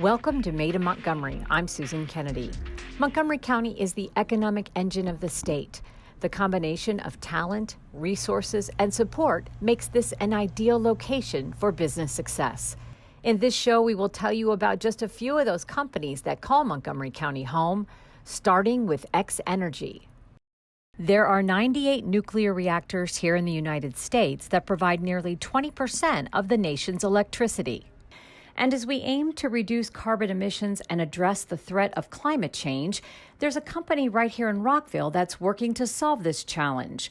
Welcome to Made in Montgomery. I'm Susan Kenedy. Montgomery County is the economic engine of the state. The combination of talent, resources, and support makes this an ideal location for business success. In this show, we will tell you about just a few of those companies that call Montgomery County home, starting with X-Energy. There are 98 nuclear reactors here in the United States that provide nearly 20% of the nation's electricity. And as we aim to reduce carbon emissions and address the threat of climate change, there's a company right here in Rockville that's working to solve this challenge.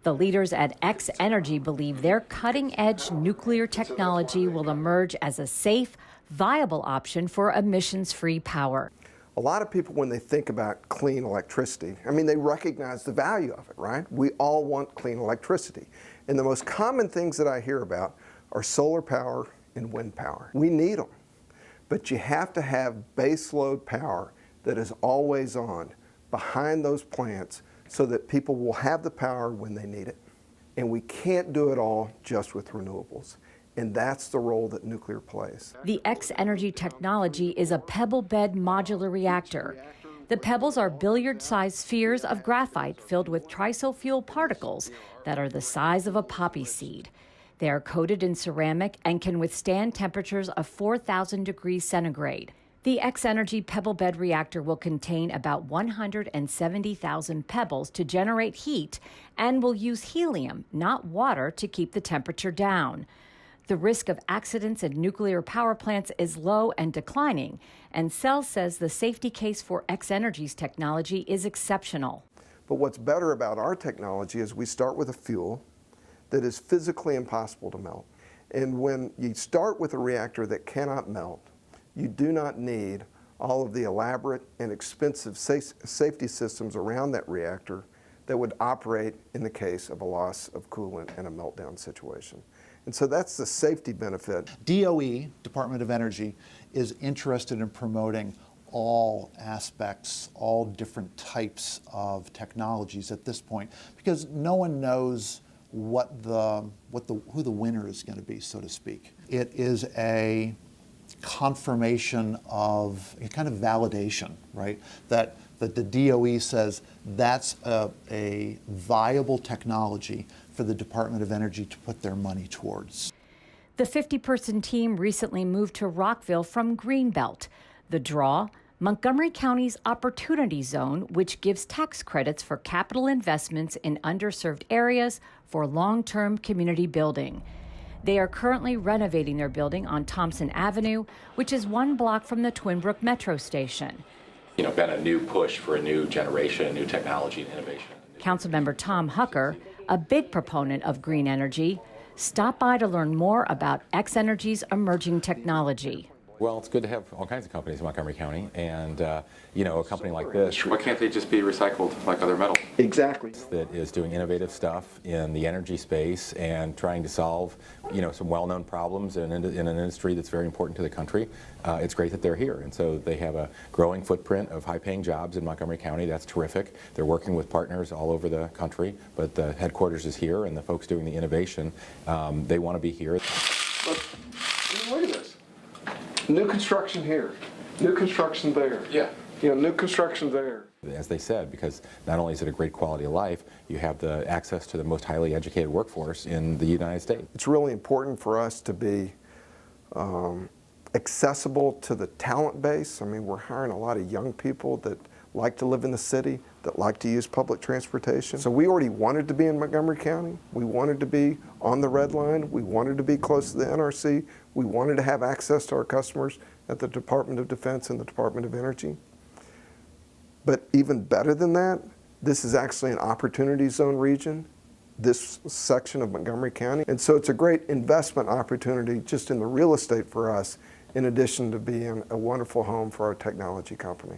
The leaders at X-Energy believe their cutting-edge nuclear technology will emerge as a safe, viable option for emissions-free power. A lot of people, when they think about clean electricity, they recognize the value of it, right? We all want clean electricity. And the most common things that I hear about are solar power and wind power. We need them, but you have to have base load power that is always on behind those plants so that people will have the power when they need it. And we can't do it all just with renewables. And that's the role that nuclear plays. The X-Energy technology is a pebble bed modular reactor. The pebbles are billiard-sized spheres of graphite filled with trisulfide particles that are the size of a poppy seed. They are coated in ceramic and can withstand temperatures of 4,000 degrees centigrade. The X-Energy pebble bed reactor will contain about 170,000 pebbles to generate heat and will use helium, not water, to keep the temperature down. The risk of accidents in nuclear power plants is low and declining, and Cell says the safety case for X-Energy's technology is exceptional. But what's better about our technology is we start with a fuel that is physically impossible to melt. And when you start with a reactor that cannot melt, you do not need all of the elaborate and expensive safety systems around that reactor that would operate in the case of a loss of coolant in a meltdown situation. And so that's the safety benefit. DOE, Department of Energy, is interested in promoting all aspects, all different types of technologies at this point, because no one knows who the winner is going to be, so to speak. It is a confirmation of a kind of validation, right? That the DOE says that's a viable technology for the Department of Energy to put their money towards. The 50-person team recently moved to Rockville from Greenbelt. The draw, Montgomery County's Opportunity Zone, which gives tax credits for capital investments in underserved areas for long-term community building. They are currently renovating their building on Thompson Avenue, which is 1 block from the Twinbrook Metro Station. Been a new push for a new generation, new technology and innovation. Councilmember Tom Hucker, a big proponent of green energy, stopped by to learn more about X-Energy's emerging technology. Well, it's good to have all kinds of companies in Montgomery County, and a company like this, why can't they just be recycled like other metals? Exactly. That is doing innovative stuff in the energy space and trying to solve, some well-known problems in an industry that's very important to the country. It's great that they're here, and so they have a growing footprint of high-paying jobs in Montgomery County. That's terrific. They're working with partners all over the country, but the headquarters is here, and the folks doing the innovation, they want to be here. Look at this. New construction here, new construction there. Yeah. New construction there. As they said, because not only is it a great quality of life, you have the access to the most highly educated workforce in the United States. It's really important for us to be accessible to the talent base. We're hiring a lot of young people that like to live in the city, that like to use public transportation. So we already wanted to be in Montgomery County. We wanted to be on the Red Line. We wanted to be close to the NRC. We wanted to have access to our customers at the Department of Defense and the Department of Energy. But even better than that, this is actually an Opportunity Zone region, this section of Montgomery County. And so it's a great investment opportunity just in the real estate for us, in addition to being a wonderful home for our technology company.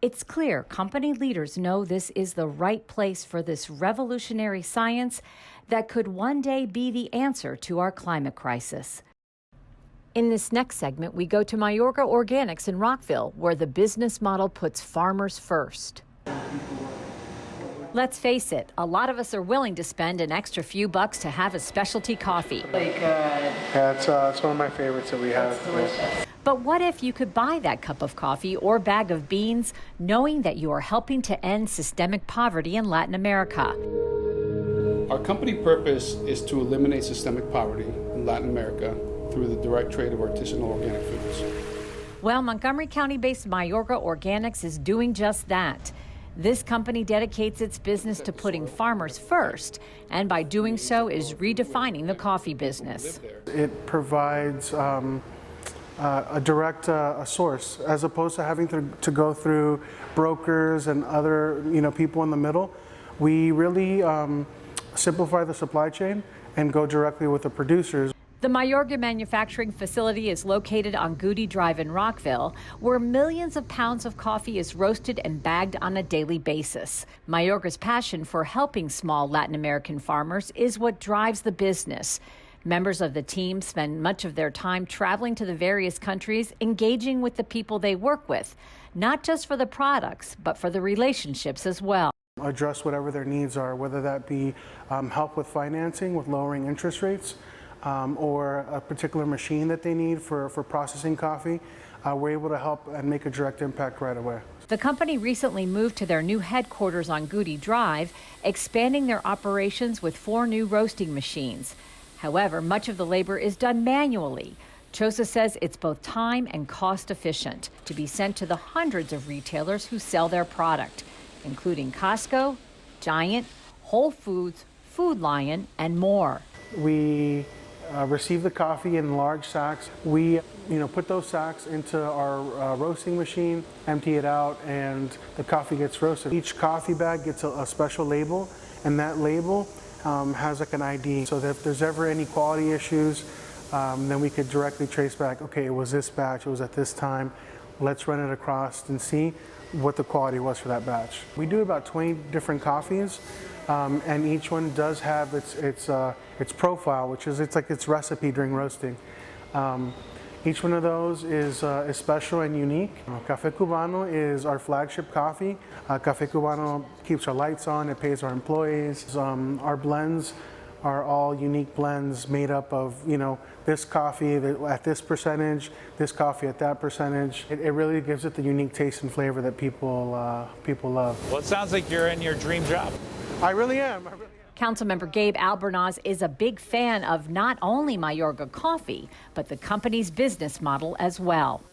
It's clear company leaders know this is the right place for this revolutionary science that could one day be the answer to our climate crisis. In this next segment, we go to Mayorga Organics in Rockville, where the business model puts farmers first. Let's face it, a lot of us are willing to spend an extra few bucks to have a specialty coffee. Yeah, it's one of my favorites that we have. It's delicious. But what if you could buy that cup of coffee or bag of beans knowing that you are helping to end systemic poverty in Latin America? Our company purpose is to eliminate systemic poverty in Latin America through the direct trade of artisanal organic foods. Well, Montgomery County-based Mayorga Organics is doing just that. This company dedicates its business to putting farmers first, and by doing so is redefining the coffee business. It provides a direct source, as opposed to having to go through brokers and other people in the middle. We really simplify the supply chain and go directly with the producers. The Mayorga manufacturing facility is located on Goody Drive in Rockville, where millions of pounds of coffee is roasted and bagged on a daily basis. Mayorga's passion for helping small Latin American farmers is what drives the business. Members of the team spend much of their time traveling to the various countries, engaging with the people they work with, not just for the products, but for the relationships as well. Address whatever their needs are, whether that be help with financing, with lowering interest rates, or a particular machine that they need for processing coffee. We're able to help and make a direct impact right away. The company recently moved to their new headquarters on Goody Drive, expanding their operations with 4 new roasting machines. However, much of the labor is done manually. Chosa says it's both time and cost efficient to be sent to the hundreds of retailers who sell their product, including Costco, Giant, Whole Foods, Food Lion, and more. We receive the coffee in large sacks. We put those sacks into our roasting machine, empty it out, and the coffee gets roasted. Each coffee bag gets a special label, and that label has like an ID. So that if there's ever any quality issues, then we could directly trace back, okay, it was this batch, it was at this time. Let's run it across and see what the quality was for that batch. We do about 20 different coffees, and each one does have its profile, which is its recipe during roasting. Each one of those is special and unique. Café Cubano is our flagship coffee. Café Cubano keeps our lights on, it pays our employees. Our blends are all unique blends made up of, this coffee at this percentage, this coffee at that percentage. It really gives it the unique taste and flavor that people love. Well, it sounds like you're in your dream job. I really am. Councilmember Gabe Albornoz is a big fan of not only Mayorga coffee, but the company's business model as well.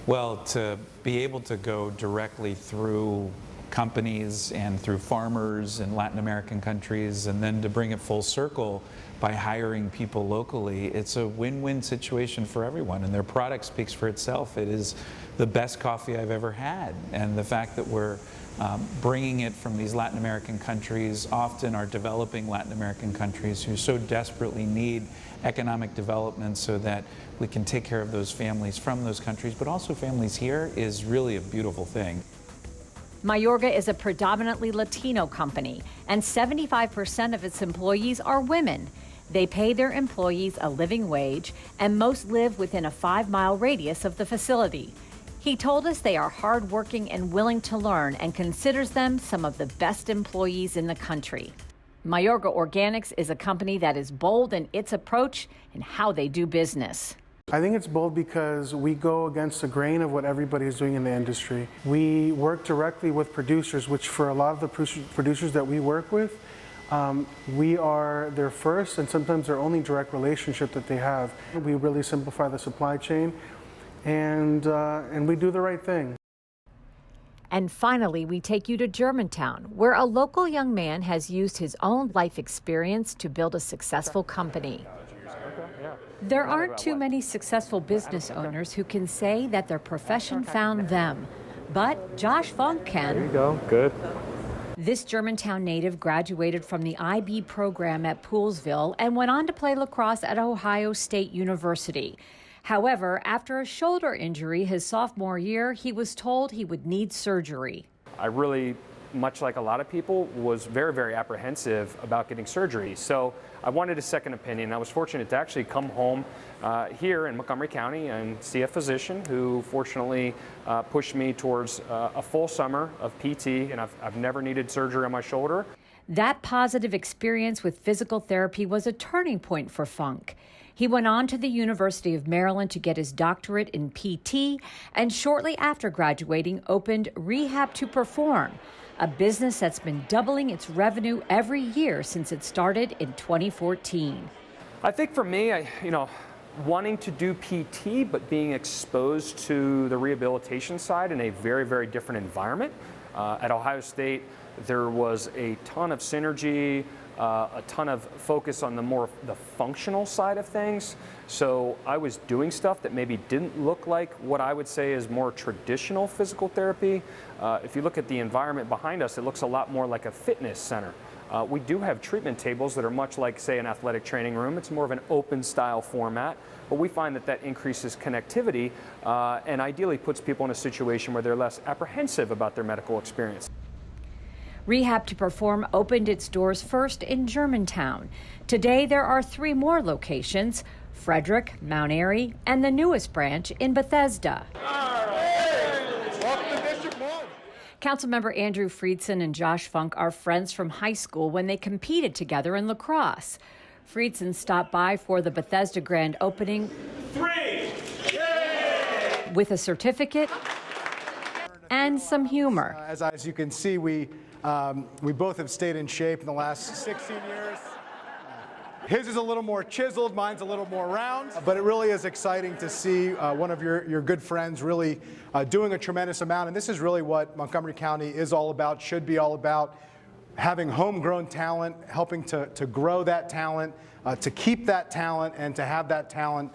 Well, to be able to go directly through companies and through farmers in Latin American countries, and then to bring it full circle by hiring people locally, it's a win-win situation for everyone, and their product speaks for itself. It is the best coffee I've ever had, and the fact that we're bringing it from these Latin American countries, often are developing Latin American countries who so desperately need economic development so that we can take care of those families from those countries, but also families here, is really a beautiful thing. Mayorga is a predominantly Latino company, and 75% of its employees are women. They pay their employees a living wage, and most live within a 5-mile radius of the facility. He told us they are hardworking and willing to learn, and considers them some of the best employees in the country. Mayorga Organics is a company that is bold in its approach and how they do business. I think it's bold because we go against the grain of what everybody is doing in the industry. We work directly with producers, which for a lot of the producers that we work with, we are their first and sometimes their only direct relationship that they have. We really simplify the supply chain, and we do the right thing. And finally, we take you to Germantown, where a local young man has used his own life experience to build a successful company. There aren't too many successful business owners who can say that their profession found them, but Josh Funk can. There you go, good. This Germantown native graduated from the IB program at Poolsville and went on to play lacrosse at Ohio State University. However, after a shoulder injury his sophomore year, he was told he would need surgery. I really, much like a lot of people, was very, very apprehensive about getting surgery. So I wanted a second opinion. I was fortunate to actually come home here in Montgomery County and see a physician who fortunately pushed me towards a full summer of PT, and I've never needed surgery on my shoulder. That positive experience with physical therapy was a turning point for Funk. He went on to the University of Maryland to get his doctorate in PT, and shortly after graduating opened Rehab to Perform, a business that's been doubling its revenue every year since it started in 2014. I think for me, wanting to do PT, but being exposed to the rehabilitation side in a very, very different environment. At Ohio State, there was a ton of synergy, a ton of focus on the functional side of things. So I was doing stuff that maybe didn't look like what I would say is more traditional physical therapy. If you look at the environment behind us, it looks a lot more like a fitness center. We do have treatment tables that are much like, say, an athletic training room. It's more of an open style format, but we find that increases connectivity and ideally puts people in a situation where they're less apprehensive about their medical experience. Rehab to Perform opened its doors first in Germantown. Today, there are 3 more locations: Frederick, Mount Airy, and the newest branch in Bethesda. Councilmember Andrew Friedson and Josh Funk are friends from high school when they competed together in lacrosse. Friedson stopped by for the Bethesda grand opening with a certificate and some humor. As you can see, we both have stayed in shape in the last 16 years. His is a little more chiseled, mine's a little more round, but it really is exciting to see one of your good friends really doing a tremendous amount. And this is really what Montgomery County is all about, should be all about: having homegrown talent, helping to grow that talent, to keep that talent, and to have that talent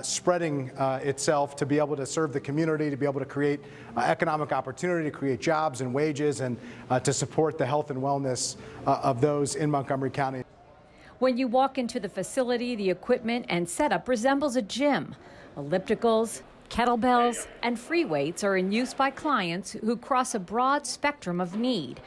spreading itself to be able to serve the community, to be able to create economic opportunity, to create jobs and wages, and to support the health and wellness of those in Montgomery County. When you walk into the facility, the equipment and setup resembles a gym. Ellipticals, kettlebells, and free weights are in use by clients who cross a broad spectrum of need,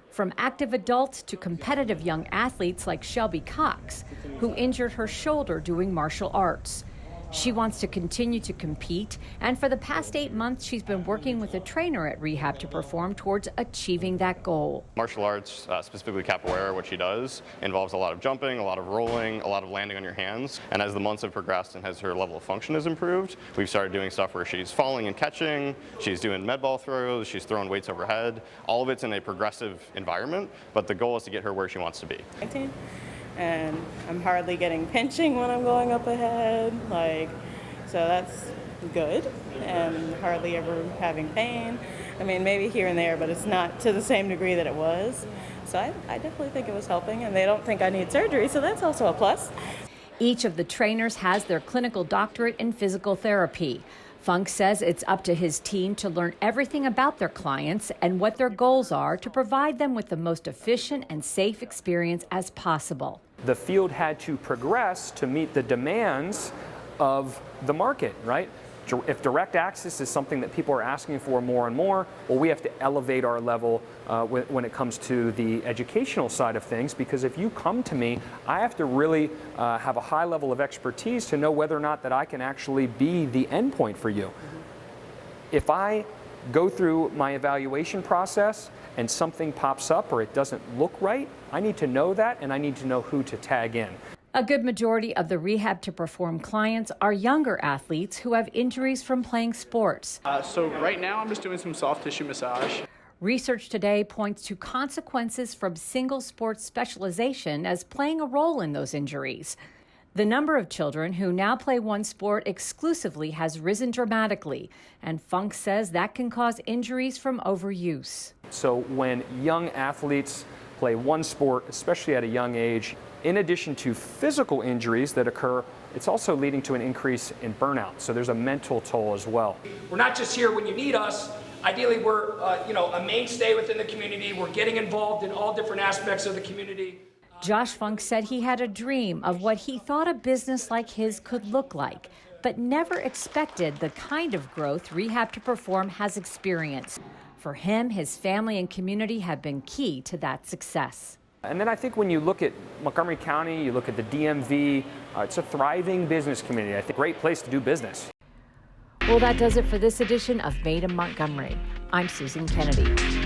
from active adults to competitive young athletes like Shelby Cox, who injured her shoulder doing martial arts. She wants to continue to compete, and for the past 8 months, she's been working with a trainer at Rehab to Perform towards achieving that goal. Martial arts, specifically capoeira, what she does, involves a lot of jumping, a lot of rolling, a lot of landing on your hands. And as the months have progressed and as her level of function has improved, we've started doing stuff where she's falling and catching, she's doing med ball throws, she's throwing weights overhead. All of it's in a progressive environment, but the goal is to get her where she wants to be. And I'm hardly getting pinching when I'm going up ahead, so that's good, and hardly ever having pain. I mean, maybe here and there, but it's not to the same degree that it was. So I definitely think it was helping, and they don't think I need surgery, so that's also a plus. Each of the trainers has their clinical doctorate in physical therapy. Funk says it's up to his team to learn everything about their clients and what their goals are to provide them with the most efficient and safe experience as possible. The field had to progress to meet the demands of the market, right? If direct access is something that people are asking for more and more, well, we have to elevate our level when it comes to the educational side of things, because if you come to me, I have to really have a high level of expertise to know whether or not that I can actually be the endpoint for you. If I go through my evaluation process and something pops up or it doesn't look right, I need to know that, and I need to know who to tag in. A good majority of the Rehab to Perform clients are younger athletes who have injuries from playing sports. So right now I'm just doing some soft tissue massage. Research today points to consequences from single sport specialization as playing a role in those injuries. The number of children who now play one sport exclusively has risen dramatically, and Funk says that can cause injuries from overuse. So when young athletes play one sport, especially at a young age, in addition to physical injuries that occur, it's also leading to an increase in burnout. So there's a mental toll as well. We're not just here when you need us. Ideally, we're a mainstay within the community. We're getting involved in all different aspects of the community. Josh Funk said he had a dream of what he thought a business like his could look like, but never expected the kind of growth Rehab to Perform has experienced. For him, his family and community have been key to that success. And then I think when you look at Montgomery County, you look at the DMV, it's a thriving business community. I think great place to do business. Well, that does it for this edition of Made in Montgomery. I'm Susan Kenedy.